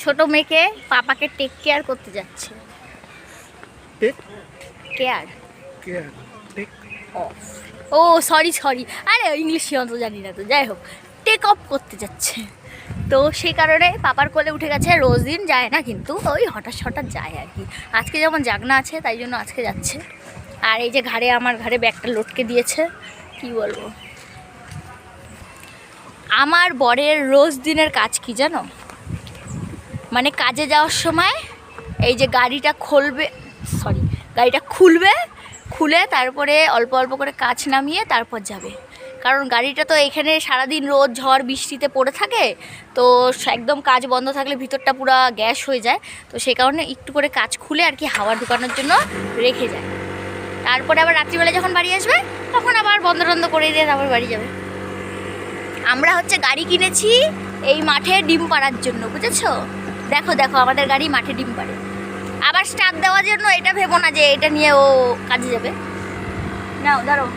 ছোট মেয়েকে পাপাকে টেক কেয়ার করতে যাচ্ছে। Take care care take of, ও সরি সরি, আরে ইংলিশ অত জানি না তো, যাই হোক টেক অফ করতে যাচ্ছে। তো সেই কারণে পাপার কোলে উঠে গেছে। রোজ দিন যায় না, কিন্তু ওই হঠাৎ হঠাৎ যায় আর কি। আজকে যেমন জাগনা আছে তাই জন্য আজকে যাচ্ছে। আর এই যে ঘাড়ে, আমার ঘাড়ে ব্যাগটা লটকে দিয়েছে, কি বলবো। আমার বরের রোজ দিনের কাজ কি জানো, মানে কাজে যাওয়ার সময় এই যে গাড়িটা খুলবে, খুলে তারপরে অল্প অল্প করে কাঁচ নামিয়ে তারপর যাবে। কারণ গাড়িটা তো এখানে সারাদিন রোদ ঝড় বৃষ্টিতে পড়ে থাকে, তো একদম কাজ বন্ধ থাকলে ভিতরটা পুরো গ্যাস হয়ে যায়। তো সেই কারণে একটু করে কাঁচ খুলে আর কি হাওয়া ঢুকানোর জন্য রেখে যায়। তারপরে আবার রাত্রিবেলা যখন বাড়ি আসবে তখন আবার বন্ধ টন্ধ করে দিয়ে তারপর বাড়ি যাবে। আমরা হচ্ছে গাড়ি কিনেছি এই মাঠে ডিম পাড়ার জন্য, বুঝেছো? দেখো দেখো আমাদের গাড়ি মাঠে ডিম পাড়ে। আবার স্টার্ট দেওয়ার জন্য এটা ভেবো না যে এটা নিয়ে ও কাজে যাবে। নাও দাঁড়াও।